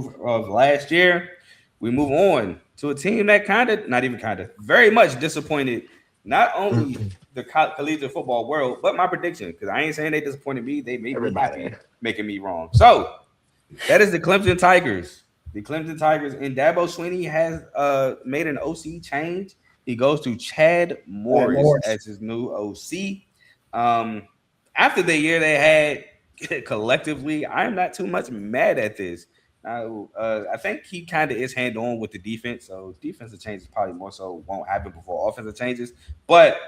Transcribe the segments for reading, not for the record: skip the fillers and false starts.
proof of last year. We move on to a team that very much disappointed not only the collegiate football world, but my prediction. Because I ain't saying they disappointed me; they made me happy, making me wrong. So that is the Clemson Tigers. The Clemson Tigers and Dabo Swinney has made an OC change. He goes to Chad Morris as his new OC. After the year they had collectively, I'm not too much mad at this. I think he kind of is hand on with the defense, so defensive changes probably more so won't happen before offensive changes. But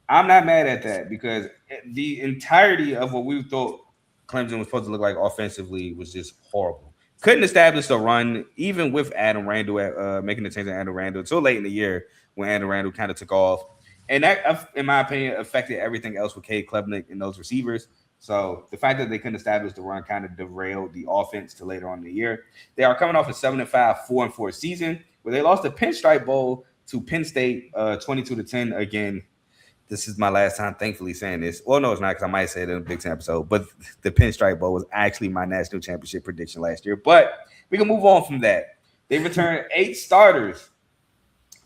I'm not mad at that because the entirety of what we thought Clemson was supposed to look like offensively was just horrible. Couldn't establish the run, even with Adam Randall making the change to Adam Randall until late in the year when Adam Randall kind of took off. And that, in my opinion, affected everything else with Cade Klubnik and those receivers. So the fact that they couldn't establish the run kind of derailed the offense to later on in the year. They are coming off a 7-5, 4-4 season where they lost the Pinstripe Bowl to Penn State 22-10. Again, this is my last time thankfully saying this. Well, no, it's not because I might say it in a Big Ten episode, but the Pinstripe Bowl was actually my national championship prediction last year. But we can move on from that. They returned 8 starters,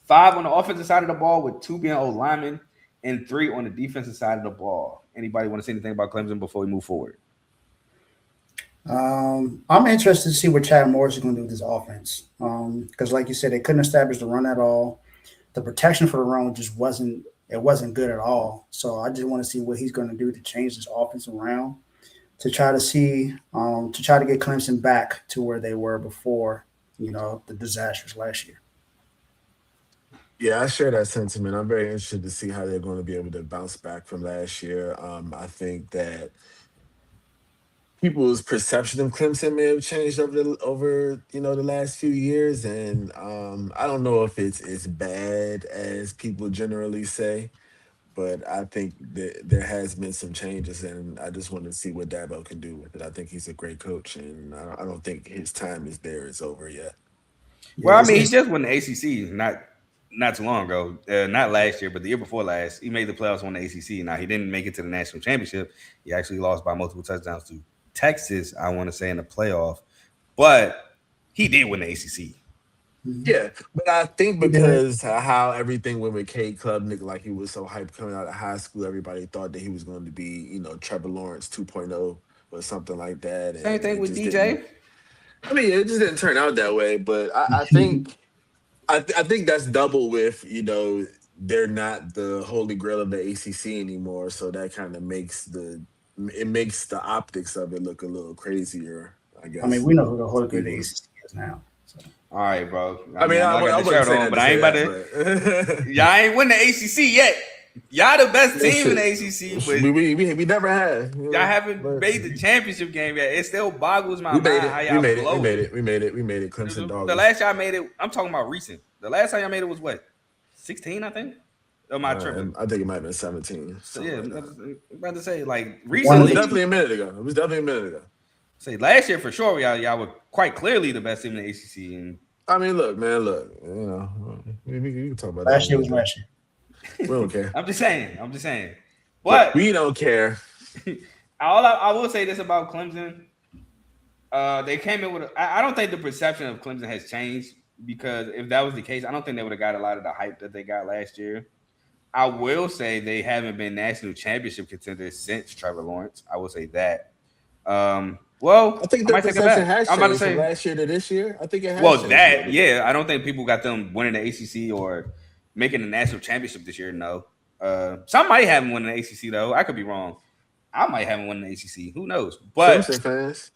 5 on the offensive side of the ball with 2 being old linemen and 3 on the defensive side of the ball. Anybody want to say anything about Clemson before we move forward? I'm interested to see what Chad Morris is going to do with this offense. Because like you said, they couldn't establish the run at all. The protection for the run just wasn't good at all. So I just want to see what he's going to do to change this offense around to try to get Clemson back to where they were before, the disasters last year. Yeah, I share that sentiment. I'm very interested to see how they're going to be able to bounce back from last year. I think that people's perception of Clemson may have changed over the last few years, and I don't know if it's as bad as people generally say, but I think that there has been some changes, and I just want to see what Dabo can do with it. I think he's a great coach, and I don't think his time is there. It's over yet. Well, I mean, he just won the ACC not too long ago, not last year, but the year before last. He made the playoffs on the ACC. Now, he didn't make it to the national championship. He actually lost by multiple touchdowns to Texas, I want to say, in the playoff. But he did win the ACC. Yeah, but I think because how everything went with Cade Klubnik, like he was so hyped coming out of high school, everybody thought that he was going to be, Trevor Lawrence 2.0 or something like that. Same thing with DJ. I mean, it just didn't turn out that way, but I think I think that's double with, they're not the holy grail of the ACC anymore. So that kind of makes the optics of it look a little crazier, I guess. I mean, we know who the holy grail of the ACC is now. So. All right, bro. I got the shirt on, but I ain't about to. Y'all ain't win the ACC yet. Y'all the best team in the ACC, but we never had. Y'all haven't made the championship game yet. It still boggles my mind how y'all We made it. Clemson Dogs. The last y'all made it, I'm talking about recent. The last time y'all made it was what? 16, I think. Or am I tripping? I think it might have been 17. So yeah, I'm about to say like recently. It was definitely a minute ago. Say last year for sure, y'all were quite clearly the best team in the ACC. And I mean, look, we can talk about last year was last year. We don't care. I'm just saying. But we don't care. I will say this about Clemson. They came in with I don't think the perception of Clemson has changed, because if that was the case, I don't think they would have got a lot of the hype that they got last year. I will say they haven't been national championship contenders since Trevor Lawrence. I will say that. Well, I think the perception has changed from last year to this year. I think it has. Well, I don't think people got them winning the ACC or making the national championship this year. No, some might have them winning the ACC though. I could be wrong. I might have them winning the ACC. Who knows? But Clemson fans,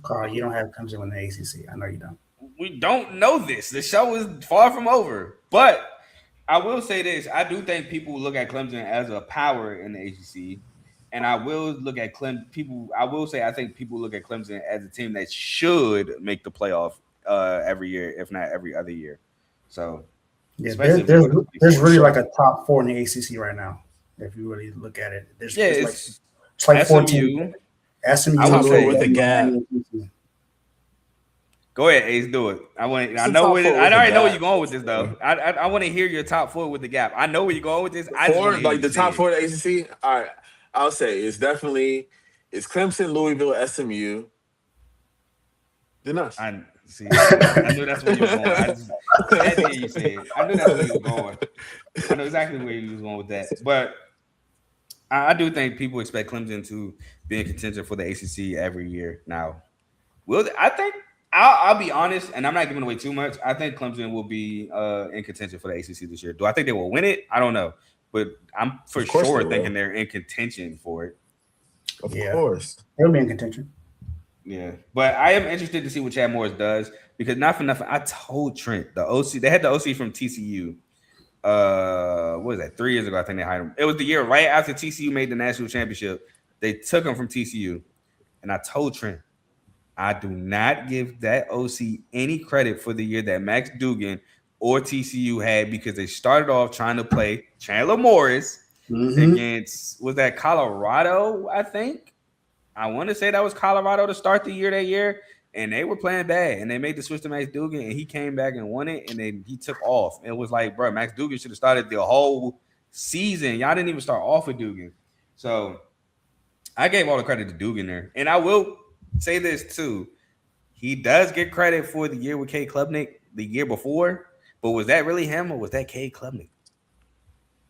Carl, you don't have Clemson winning the ACC. I know you don't. We don't know this. The show is far from over. But I will say this: I do think people look at Clemson as a power in the ACC. And I will look at Clemson. I will say I think people look at Clemson as a team that should make the playoff every year, if not every other year. So, yeah, there's really like a top 4 in the ACC right now. If you really look at it, it's like 14. SMU. I would say with the gap. Go ahead, Ace. Do it. I already know where you're going with this, though. I want to hear your top 4 with the gap. I know where you're going with this. The top 4 of the ACC. All right. I'll say it's Clemson, Louisville, SMU. Then us. See, I knew that's where you was going. I just had to hear you say it. I knew that's where you was going. I know exactly where you was going with that. But I do think people expect Clemson to be in contention for the ACC every year. Now, I think I'll be honest, and I'm not giving away too much. I think Clemson will be in contention for the ACC this year. Do I think they will win it? I don't know, but I'm for sure thinking they're in contention for it. Of course, they'll be in contention. Yeah, but I am interested to see what Chad Morris does because not for nothing, I told Trent the OC. They had the OC from TCU. What was that? 3 years ago, I think they hired him. It was the year right after TCU made the national championship. They took him from TCU, and I told Trent, I do not give that OC any credit for the year that Max Duggan or TCU had because they started off trying to play Chandler Morris against, was that Colorado, I think? I want to say that was Colorado to start the year that year, and they were playing bad, and they made the switch to Max Duggan, and he came back and won it, and then he took off. It was like, bro, Max Duggan should have started the whole season. Y'all didn't even start off with Duggan. So I gave all the credit to Duggan there, and I will say this too. He does get credit for the year with Cade Klubnik the year before, but was that really him or was that Cade Klubnik?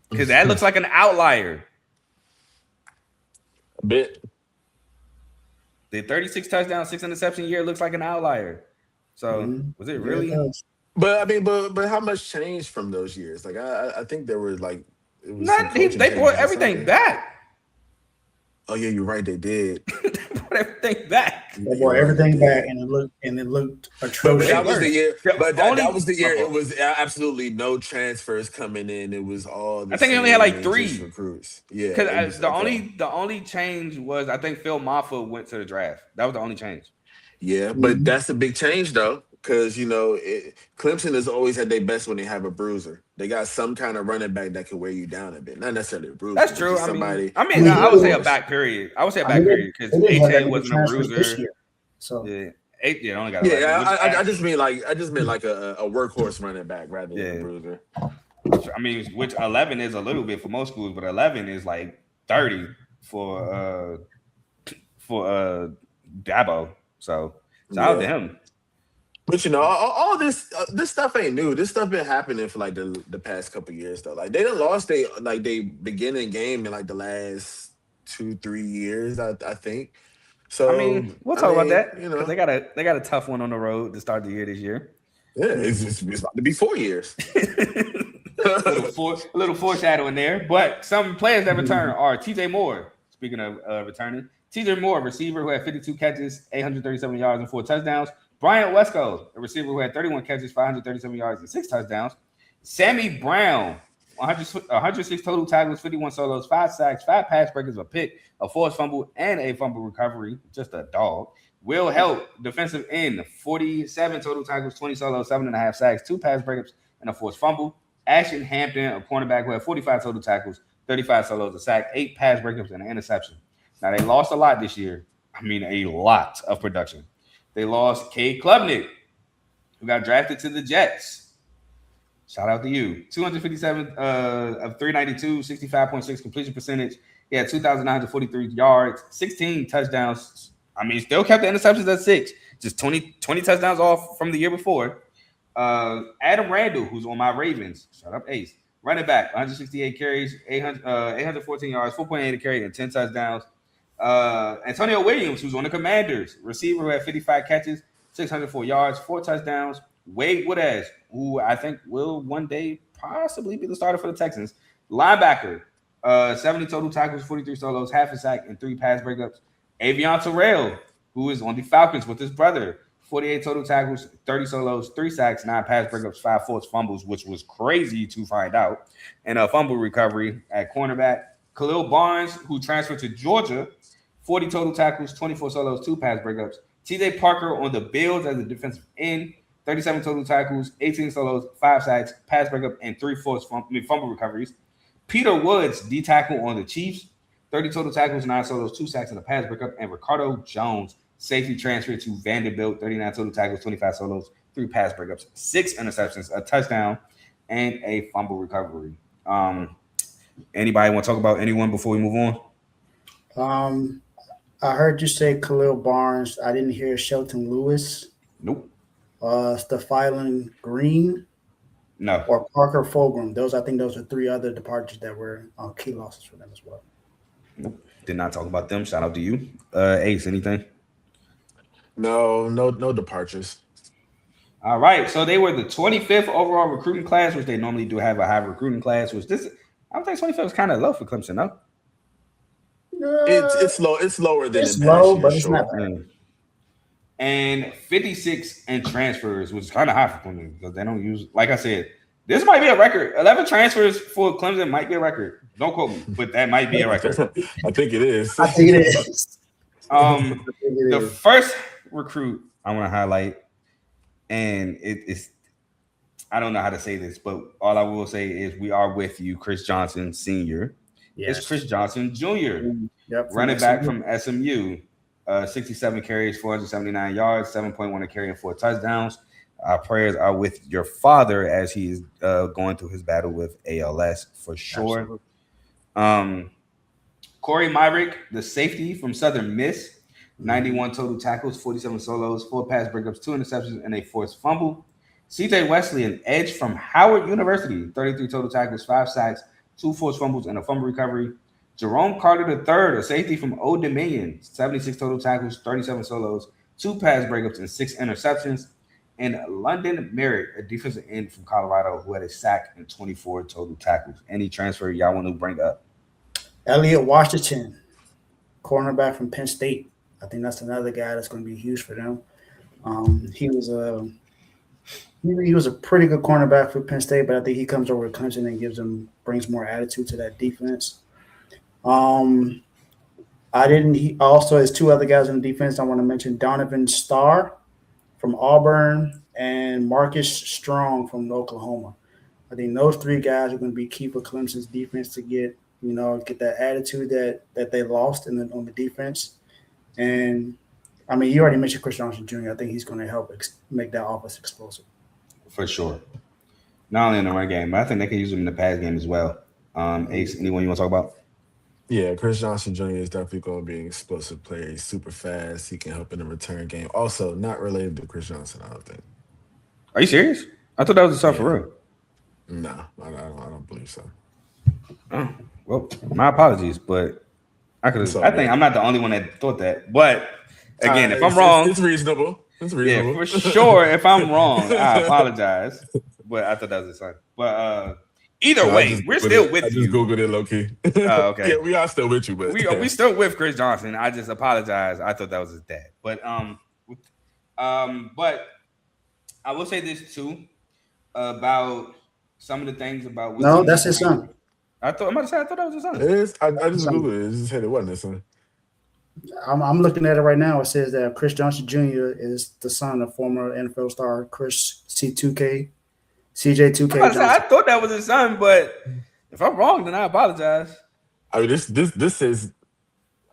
Because that looks like an outlier. A bit. The 36 touchdown, 6 interception year looks like an outlier. So was it really? But I mean, but how much changed from those years? Like I think there were like it was they brought everything back. Oh yeah, you're right. They did. They brought everything back. They brought everything back, and it looked atrocious. But that was the year. But that was the year. Uh-oh. It was absolutely no transfers coming in. It was all. I think he only had like 3 recruits. Yeah, because the only change was I think Phil Maffa went to the draft. That was the only change. Yeah, but that's a big change though, because Clemson has always had their best when they have a bruiser. They got some kind of running back that can wear you down a bit. Not necessarily a bruiser. That's true. I would say a back period. I would say a back period because A-Chain wasn't a bruiser. So yeah, only got. I just meant like a workhorse running back rather than a bruiser. I mean, which 11 is a little bit for most schools, but 11 is like 30 for Dabo. So shout out to him. But all this stuff ain't new. This stuff been happening for like the past couple of years though. Like they done lost they beginning game in like the last 2-3 years, I think. So I mean, we'll talk about that. They got a tough one on the road to start the year this year. Yeah, it's about to be 4 years. a little foreshadowing there. But some players that return are TJ Moore. Speaking of returning, TJ Moore, receiver who had 52 catches, 837 yards, and 4 touchdowns. Bryant Wesco, a receiver who had 31 catches, 537 yards, and 6 touchdowns. Sammy Brown, 106 total tackles, 51 solos, 5 sacks, 5 pass breakers, a pick, a forced fumble, and a fumble recovery. Just a dog. Will Help, defensive end, 47 total tackles, 20 solos, 7.5 sacks, 2 pass breakups, and a forced fumble. Ashton Hampton, a cornerback who had 45 total tackles, 35 solos, a sack, 8 pass breakups, and an interception. Now, they lost a lot this year. I mean, a lot of production. They lost Cade Klubnik, who got drafted to the Jets. Shout out to you. 257 of 392, 65.6 completion percentage. He had 2,943 yards, 16 touchdowns. I mean, still kept the interceptions at 6. Just 20 touchdowns off from the year before. Adam Randall, who's on my Ravens. Shut up, Ace. Running back, 168 carries, 814 yards, 4.8 a carry, and 10 touchdowns. Antonio Williams, who's on the Commanders. Receiver who had 55 catches, 604 yards, 4 touchdowns. Wade Woodaz, who I think will one day possibly be the starter for the Texans. Linebacker, 70 total tackles, 43 solos, half a sack, and 3 pass breakups. Avion Terrell, who is on the Falcons with his brother. 48 total tackles, 30 solos, 3 sacks, 9 pass breakups, 5 forced fumbles, which was crazy to find out, and a fumble recovery at cornerback. Khalil Barnes, who transferred to Georgia, 40 total tackles, 24 solos, 2 pass breakups. TJ Parker on the Bills as a defensive end, 37 total tackles, 18 solos, 5 sacks, pass breakup, and 3 forced fumble recoveries. Peter Woods, D tackle on the Chiefs, 30 total tackles, 9 solos, 2 sacks, and a pass breakup. And Ricardo Jones, safety transferred to Vanderbilt, 39 total tackles, 25 solos, 3 pass breakups, 6 interceptions, a touchdown, and a fumble recovery. Anybody want to talk about anyone before we move on? I heard you say Khalil Barnes. I didn't hear Shelton Lewis. Nope. Stephylan Green, No, or Parker Fulgham. I think those are three other departures that were key losses for them as well. nope. Did not talk about them. Shout out to you, Ace. Anything? No departures. All right. So they were the 25th overall recruiting class, which they normally do have a high recruiting class. Which this, I don't think 25th is kind of low for Clemson, no. It's low. It's lower than It's in past low, years, but it's not sure. bad. Mm. And 56 in transfers, which is kind of high for Clemson because they don't use. Like I said, this might be a record. 11 transfers for Clemson might be a record. Don't quote me, but that might be a record. I think it is. I think it is. The first recruit I want to highlight, and it's I don't know how to say this, but all I will say is we are with you, Chris Johnson Sr. Yes. It's Chris Johnson Jr. Yep, running back from SMU. 67 carries, 479 yards, 7.1 a carry, and 4 touchdowns. Our prayers are with your father as he is going through his battle with ALS for sure. Corey Myrick, the safety from Southern Miss, 91 total tackles, 47 solos, 4 pass breakups, 2 interceptions, and a forced fumble. CJ Wesley, an edge from Howard University, 33 total tackles, 5 sacks, 2 forced fumbles, and a fumble recovery. Jerome Carter III, a safety from Old Dominion, 76 total tackles, 37 solos, 2 pass breakups, and 6 interceptions. And London Merritt, a defensive end from Colorado, who had a sack and 24 total tackles. Any transfer y'all want to bring up? Elliot Washington, cornerback from Penn State. I think that's another guy that's going to be huge for them. He was a pretty good cornerback for Penn State, but I think he comes over to Clemson and brings more attitude to that defense. He also has 2 other guys on the defense. I want to mention Donovan Starr from Auburn and Marcus Strong from Oklahoma. I think those 3 guys are going to be key for Clemson's defense to get that attitude that they lost on the defense. And I mean, you already mentioned Chris Johnson Jr. I think he's going to help make that offense explosive. For sure. Not only in the run game, but I think they can use him in the pass game as well. Ace, anyone you want to talk about? Yeah, Chris Johnson Jr. is definitely going to be an explosive player. He's super fast. He can help in the return game. Also, not related to Chris Johnson, I don't think. Are you serious? I thought that was a song for real. No, I don't believe so. Oh, well, my apologies, but I think I'm not the only one that thought that. But again, if I'm wrong, it's reasonable. It's reasonable. Yeah, for sure. If I'm wrong, I apologize. But I thought that was a sign. But either way, we're still with you. I just Googled it low key. Oh, okay. Yeah, we are still with you, but we still with Chris Johnson. I just apologize. I thought that was his dad. But but I will say this too about some of the things about. No, that's his son. I thought that was his son. It is. I just Googled it. It just said it wasn't his son. I'm looking at it right now. It says that Chris Johnson Jr. is the son of former NFL star Chris CJ2K Johnson. I thought that was his son, but if I'm wrong, then I apologize. I mean, this is.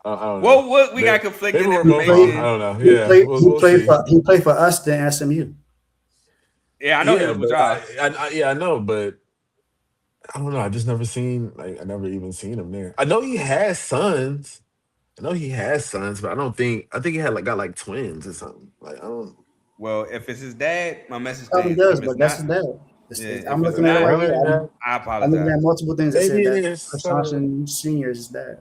I don't know. Well, what we got conflicting information. I don't know. Yeah, he played for us than SMU. Yeah, I know. I know, but I don't know. I just never seen. I never even seen him there. I know he has sons. But I think he had got twins or something. I don't. Well, if it's his dad, my message. He does, but that's his dad. I'm looking at it right here. I apologize. I'm looking at multiple things that Maybe said that Chris Johnson Sr. is his dad.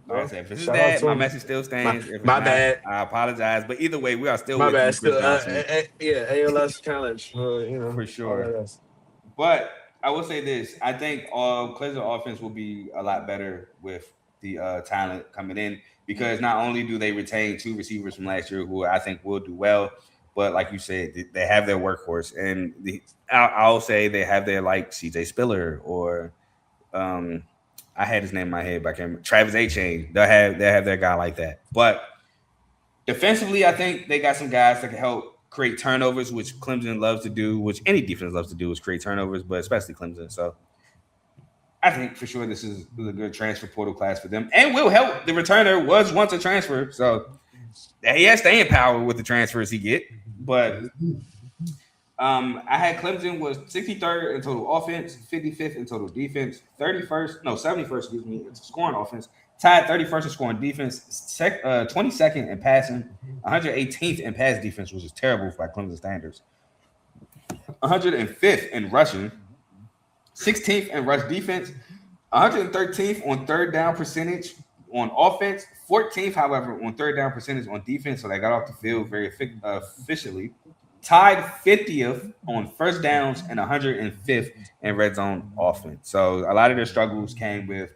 If it's his dad, my message still stands. My bad. I apologize, but either way, we are still. My with bad. you, Still, ALS challenge. For sure. But I will say this: I think Clemson offense will be a lot better with the talent coming in, because not only do they retain 2 receivers from last year who I think will do well, but like you said, they have their workhorse, and I'll say they have their CJ Spiller or I had his name in my head, but I can't remember. Travis A-Chain. They'll have their guy like that. But defensively, I think they got some guys that can help create turnovers, which Clemson loves to do, which any defense loves to do, is create turnovers, but especially Clemson. So I think for sure this is a good transfer portal class for them, and will help. The returner was once a transfer, so he has staying power with the transfers he get. But I had Clemson was 63rd in total offense, 55th in total defense, 71st, excuse me, it's scoring offense, Tied 31st in scoring defense, 22nd in passing, 118th in pass defense, which is terrible by Clemson standards. 105th in rushing, 16th in rush defense, 113th on third down percentage on offense, 14th, however, on third down percentage on defense. So they got off the field very efficiently. Tied 50th on first downs and 105th in red zone offense. So a lot of their struggles came with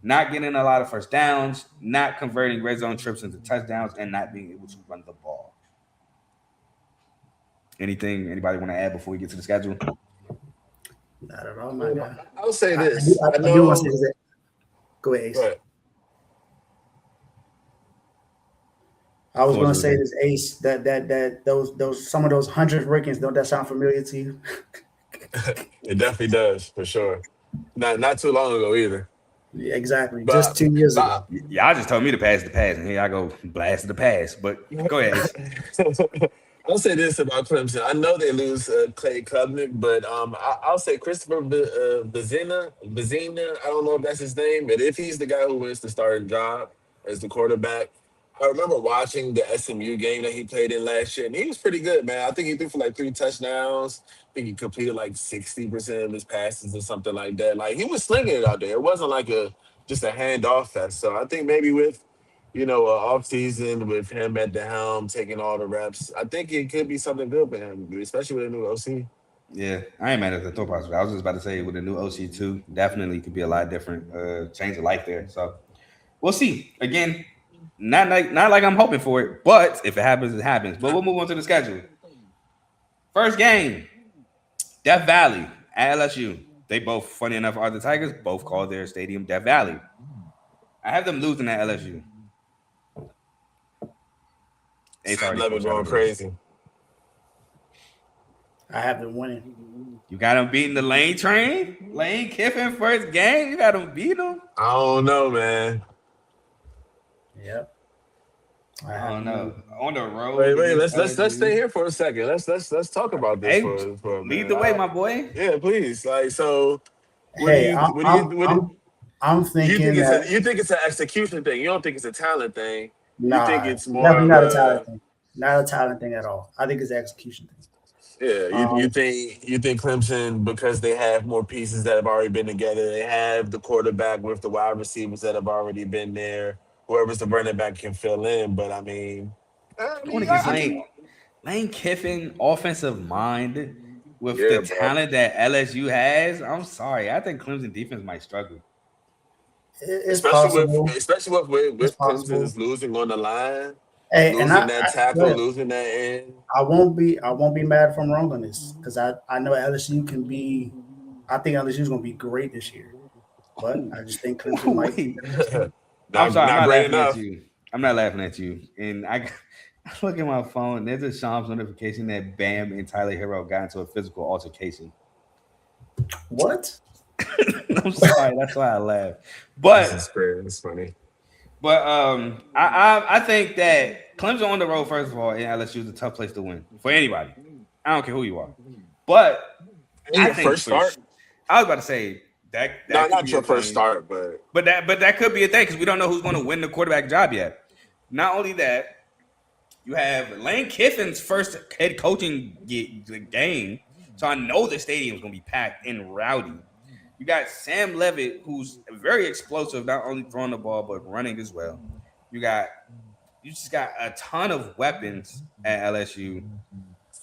not getting a lot of first downs, not converting red zone trips into touchdowns, and not being able to run the ball. Anything anybody want to add before we get to the schedule? Not at all, my guy. I'll say this. I do want to say that. Go ahead, Ace. Go ahead. I was going to say this, Ace. That those some of those 100 rankings, don't that sound familiar to you? It definitely does, for sure. Not too long ago either. Yeah, exactly. But- Just 2 years ago. Y'all just told me to pass the pass, and here I go blast the pass. But go ahead. I'll say this about Clemson. I know they lose Clay Klubnik, but I'll say Christopher Bazina. I don't know if that's his name, but if he's the guy who wins the starting job as the quarterback, I remember watching the SMU game that he played in last year, and he was pretty good, man. I think he threw for like 3 touchdowns. I think he completed like 60% of his passes or something like that. Like, he was slinging it out there. It wasn't like just a handoff fest. So I think maybe with off season with him at the helm, taking all the reps, I think it could be something good for him, especially with a new OC. Yeah, I ain't mad at the throw possible. I was just about to say with a new OC too, definitely could be a lot different, change of life there. So we'll see. Again, not like I'm hoping for it, but if it happens, it happens. But we'll move on to the schedule. First game, Death Valley at LSU. They both, funny enough, are the Tigers. Both call their stadium Death Valley. I have them losing at LSU. I love it going crazy. I have been winning. You got them beating the Lane train? Lane Kiffin first game? You got them beating them? I don't know, man. Yep. I don't know. On the road. Wait. Let's stay here for a second. Let's talk about this for a minute. Lead the way, my boy. Yeah, please. Like, so. I'm thinking you think it's an execution thing. You don't think it's a talent thing. Nah, you think it's more definitely not a talent thing. Not a talent thing at all. I think it's an execution thing. Yeah, you think Clemson, because they have more pieces that have already been together, they have the quarterback with the wide receivers that have already been there. Whoever's the running back can fill in, but I mean, Lane Kiffin, offensive mind with the talent that LSU has. I'm sorry, I think Clemson defense might struggle. It's possible. Especially with Clemson's losing on the line, losing that tackle, losing that end. I won't be mad if I'm wrong on this, because I know LSU can be. I think LSU is going to be great this year, but I just think Clemson might be. I'm sorry, I'm not laughing at you. I'm not laughing at you. And I look at my phone. There's a Shams notification that Bam and Tyler Hero got into a physical altercation. What? I'm sorry. That's why I laugh. But it's funny. But I think that Clemson on the road, first of all, in LSU is a tough place to win for anybody. I don't care who you are. But I think first start. I was about to say that not your first start, but that could be a thing because we don't know who's going to win the quarterback job yet. Not only that, you have Lane Kiffin's first head coaching game, so I know the stadium's going to be packed and rowdy. You got Sam Levitt, who's very explosive, not only throwing the ball but running as well. You just got a ton of weapons at LSU,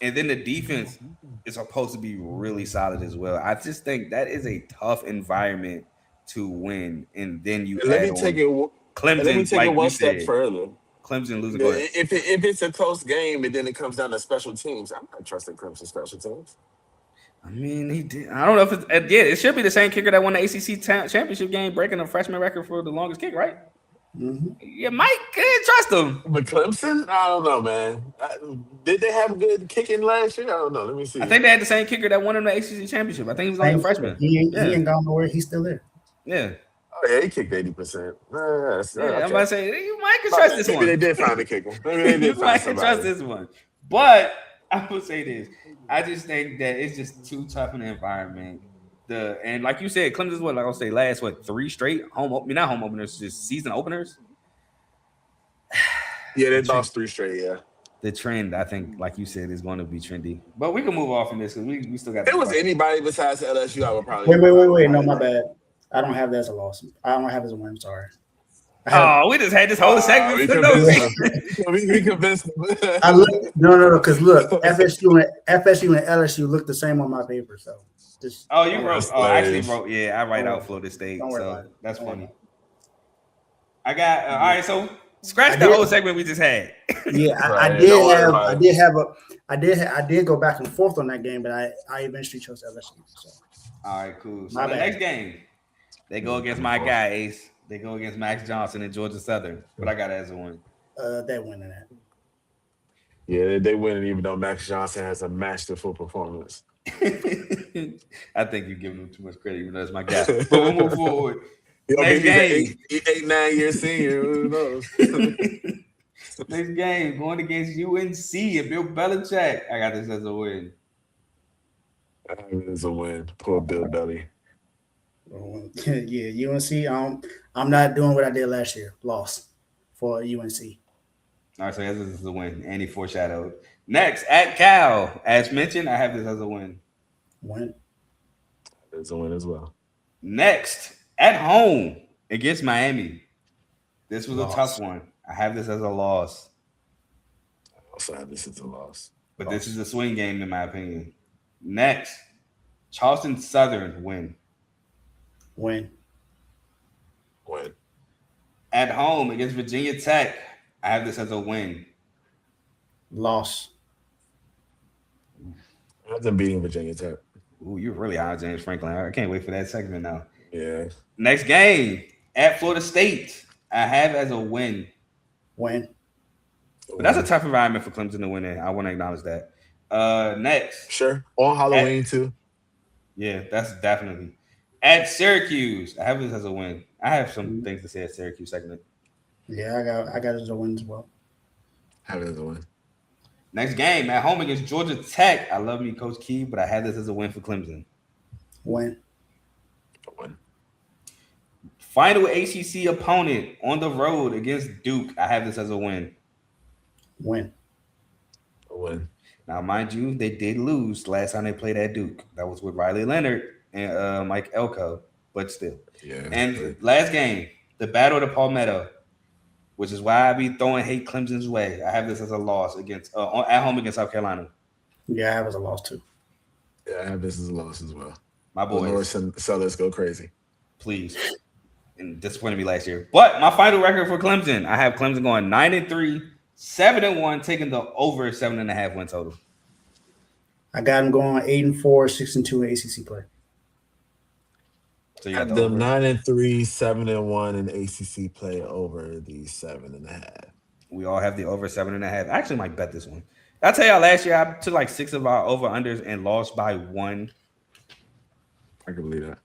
and then the defense is supposed to be really solid as well. I just think that is a tough environment to win, and then you let me take it one step further. Clemson losing. If it's a close game and then it comes down to special teams, I'm not trusting Clemson special teams. I mean, he did. I don't know if it should be the same kicker that won the ACC championship game, breaking the freshman record for the longest kick, right? Mm-hmm. You might trust him. But Clemson, I don't know, man. Did they have good kicking last year? I don't know. Let me see. I think they had the same kicker that won in the ACC championship. I think he was only a freshman. He ain't gone nowhere. He's still there. Yeah. Oh, yeah, he kicked 80%. Okay. I'm about to say, you might can trust this one. Maybe they did find a kicker. Maybe they did find somebody. Trust this one. But I would say this. I just think that it's just too tough an environment And like you said, Clemson's what, like I'll say, last 3 straight not home openers, just season openers. Yeah, they lost 3 straight. Yeah, the trend, I think, like you said, is going to be trendy. But we can move off from this because we still got. If it was anybody besides LSU, I would probably. Wait. No, my bad. I don't have that as a loss. I don't have it as a win. I'm sorry. We just had this whole segment. We convinced them. No. Because look, FSU and LSU look the same on my paper. So just. Oh, you wrote. Oh, I actually wrote. Yeah, I write out Florida State. So that's funny. I got. All right, so scratch the whole segment we just had. Yeah, I did go back and forth on that game, but I eventually chose LSU. So. All right, cool. So the next game, they go against my guy Ace. They go against Max Johnson and Georgia Southern, but I got it as a win. They winning that. Yeah, they winning even though Max Johnson has a masterful performance. I think you're giving him too much credit, even though it's my guy. But we'll move forward. Next game. 8-9 year senior. Who knows? Next game, going against UNC and Bill Belichick. I got this as a win. I have it as a win. Poor Bill Belly. Yeah, UNC. I'm not doing what I did last year. Loss for UNC. All right, so this is a win. And he foreshadowed. Next, at Cal. As mentioned, I have this as a win. Win. It's a win as well. Next, at home against Miami. This was Loss. a tough one. I have this as a loss. I also have this as a loss. But this is a swing game, in my opinion. Next, Charleston Southern win. Win. At home against Virginia Tech, I have this as a win. Loss. I have them beating Virginia Tech. Ooh, you're really high, James Franklin. I can't wait for that segment now. Yeah. Next game, at Florida State, I have as a win. Win. But that's a tough environment for Clemson to win in. I want to acknowledge that. Next. Sure. On Halloween, too. Yeah, that's definitely. At Syracuse, I have this as a win. I have some things to say at Syracuse segment. Yeah, I got it as a win as well. Have it as a win. Next game, at home against Georgia Tech. I love me, Coach Key, but I have this as a win for Clemson. Win. Final ACC opponent on the road against Duke. I have this as a win. Win. A win. Now, mind you, they did lose last time they played at Duke. That was with Riley Leonard and Mike Elko, but still. Yeah. And last game, the Battle of the Palmetto, which is why I be throwing hate Clemson's way. I have this as a loss against at home against South Carolina. Yeah, I have it as a loss too. Yeah, I have this as a loss as well. My boys. North Sellers go crazy. Please. And disappointed me last year. But my final record for Clemson, I have Clemson going 9-3, 7-1, taking the over 7.5 win total. I got them going 8-4, 6-2 in ACC play. So you I have them 9-3, 7-1 in ACC play over the 7.5. We all have the over 7.5. I actually might bet this one. I'll tell y'all, last year I took like 6 of our over unders and lost by 1. I can believe that.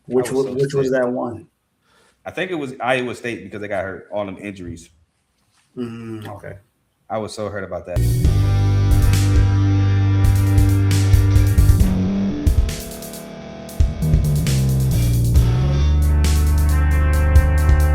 Which was that one? I think it was Iowa State because they got hurt, all them injuries. Okay. I was so hurt about that.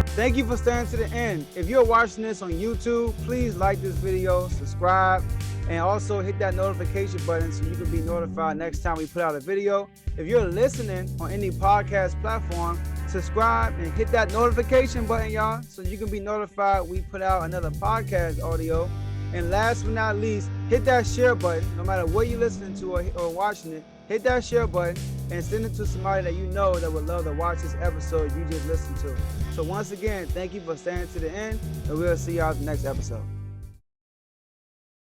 Thank you for staying to the end. If you're watching this on YouTube, please like this video, subscribe, and also hit that notification button so you can be notified next time we put out a video. If you're listening on any podcast platform, subscribe and hit that notification button, y'all, so you can be notified we put out another podcast audio. And last but not least, hit that share button. No matter what you're listening to or watching it, hit that share button and send it to somebody that you know that would love to watch this episode you just listened to. So once again, thank you for staying to the end, and we'll see y'all in the next episode.